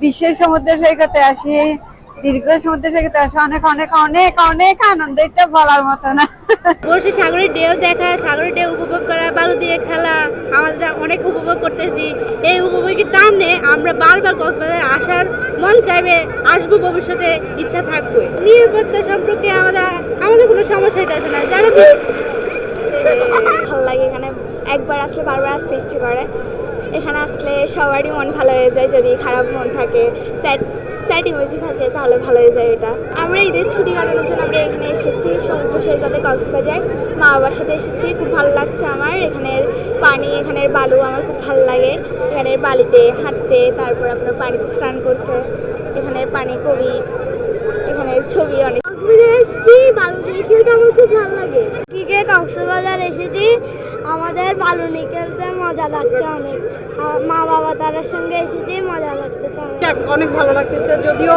বিশ্বের সমুদ্র সৈকতে আসি, দীর্ঘ সমুদ্র সৈকতে আসি, অনেক অনেক অনেক অনেক আনন্দ, এটা বলার মতো না। বসে সাগরের ঢেউ দেখা, সাগরের ঢেউ উপভোগ করা, বালু দিয়ে খেলা, আমাদের অনেক উপভোগ করতেছি। এই উপভোগের টানে আমরা বারবার কক্সবাজার আসার মন চাইবে, আসবো, ভবিষ্যতে ইচ্ছা থাকবে। নিরাপত্তা সম্পর্কে আমাদের কোনো সমস্যা হইতেছে না, যারা ভালো লাগে এখানে, একবার আসলে বারবার আসতে ইচ্ছে করে। এখানে আসলে সবারই মন ভালো হয়ে যায়, যদি খারাপ মন থাকে, স্যাড ইমোজি থাকে তাহলে ভালো হয়ে যায় এটা। আমরা ঈদের ছুটি কাটানোর জন্য আমরা এখানে এসেছি সমুদ্র সৈকতে কক্সবাজার, মা বাবার সাথে এসেছি। খুব ভালো লাগছে আমার, এখানের পানি, এখানের বালু আমার খুব ভালো লাগে। এখানের বালিতে হাঁটতে, তারপর আপনার পানিতে স্নান করতে, এখানের পানি খুবই, এখানের ছবি অনেক। কক্সবাজার এসেছি, বালু দিয়ে খেলতে আমার খুব ভালো লাগে। কক্সবাজার এসেছি, আমাদের বালু নিয়ে খেলতে মজা লাগছে অনেক। মা বাবা তাদের সঙ্গে এসেছি, মজা লাগতেছে অনেক ভালো লাগতেছে। যদিও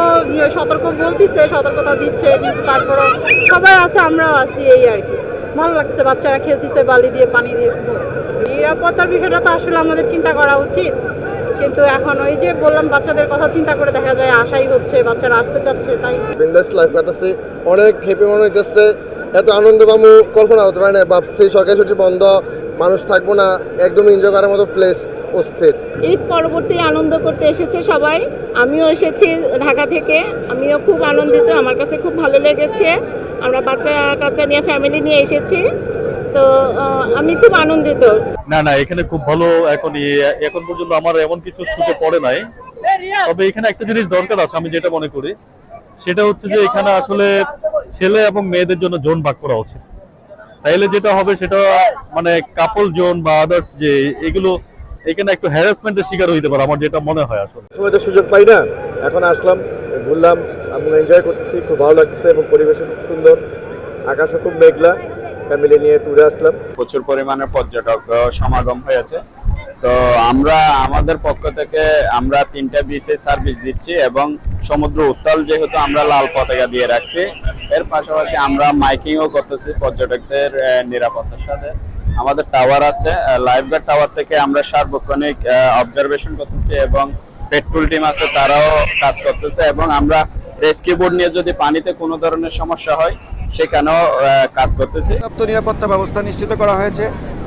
সতর্ক বলতেছে, সতর্কতা দিচ্ছে, কিন্তু তারপরও সবাই আছে, আমরাও আছি, এই আর কি। ভালো লাগছে, বাচ্চারা খেলতেছে বালি দিয়ে, পানি দিয়ে। নিরাপত্তার বিষয়টা তো আসলে আমাদের চিন্তা করা উচিত, কিন্তু এখন ওই যে বললাম, বাচ্চাদের কথা চিন্তা করে দেখা যায় আশাই হচ্ছে, বাচ্চারা আসতে চাচ্ছে, তাই বিন্দাস লাইফ কাটাচ্ছে, অনেক হ্যাপি মনে হইতেছে। এত আনন্দ পাবো কল্পনা হতে পারে না, ভাবছি সরকারি ছুটি বন্ধ, মানুষ থাকবো না, একদম এনজয় করার মতো প্লেস অস্থির। ঈদ পরবর্তী আনন্দ করতে এসেছে সবাই, আমিও এসেছি ঢাকা থেকে, আমিও খুব আনন্দিত, আমার কাছে খুব ভালো লেগেছে। আমরা বাচ্চা কাচ্চা নিয়ে, ফ্যামিলি নিয়ে এসেছি, তো আমি খুব আনন্দিত। না, এখানে খুব ভালো। এখন পর্যন্ত আমার এমন কিছু চোখে পড়ে নাই, তবে এখানে একটা জিনিস দরকার আছে, আমি যেটা মনে করি সেটা হচ্ছে যে এখানে আসলে ছেলে এবং মেয়েদের জন্য জোন ভাগ করা উচিত। তাইলে যেটা হবে সেটা মানে কাপল জোন বা আদার্স, যে এগুলো এখানে একটু হ্যারাসমেন্টের শিকার হইতে পারে, আমার যেটা মনে হয়। আসলে সময় তো সুযোগ পাই না, এখন আসলাম, ঘুরলাম এবং এনজয় করতেছি, খুব ভালো লাগতেছে এবং পরিবেশও খুব সুন্দর, আকাশও খুব মেঘলা। ফ্যামিলি নিয়ে ট্যুরে আসলাম। প্রচুর পরিমাণে পর্যটক সমাগম হয়েছে। তো আমরা আমাদের পক্ষ থেকে আমরা 3টা বিচে সার্ভিস দিচ্ছি, এবং সমুদ্র উত্তাল যেহেতু আমরা লাল পতাকা দিয়ে রাখছি, এর পাশাপাশি আমরা মাইকিংও করতেছি পর্যটকদের নিরাপত্তার সাথে। আমাদের টাওয়ার আছে, লাইফগার্ড টাওয়ার থেকে আমরা সার্বক্ষণিক অবজারভেশন করতেছি, এবং পেট্রোল টিম আছে, তারাও কাজ করতেছে, এবং আমরা রেস্কিউ বোট নিয়ে যদি পানিতে কোনো ধরনের সমস্যা হয় সেখানেও কাজ করতেছি। নিরাপত্তা ব্যবস্থা নিশ্চিত করা হয়েছে।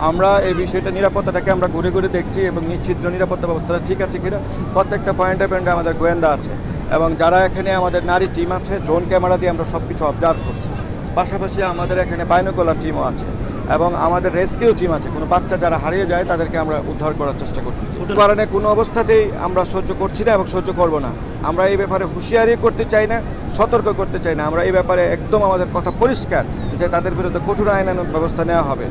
আমরা এই বিষয়টা, নিরাপত্তাটাকে আমরা ঘুরে ঘুরে দেখছি এবং নিশ্চিত নিরাপত্তা ব্যবস্থাটা ঠিক আছে কিনা প্রত্যেকটা পয়েন্টে পয়েন্টে আমাদের গোয়েন্দা আছে, এবং যারা এখানে আমাদের নারী টিম আছে, ড্রোন ক্যামেরা দিয়ে আমরা সব কিছু অবজার্ভ করছি। পাশাপাশি আমাদের এখানে বাইনোকুলার টিমও আছে, এবং আমাদের রেস্কিউ টিম আছে। কোনো বাচ্চা যারা হারিয়ে যায় তাদেরকে আমরা উদ্ধার করার চেষ্টা করতেছি। কারণে কোনো অবস্থাতেই আমরা সহ্য করছি না এবং সহ্য করব না। আমরা এই ব্যাপারে হুঁশিয়ারি করতে চাই না, সতর্ক করতে চাই না। আমরা এই ব্যাপারে একদম আমাদের কথা পরিষ্কার যে তাদের বিরুদ্ধে কঠোর আইনানুগ ব্যবস্থা নেওয়া হবে।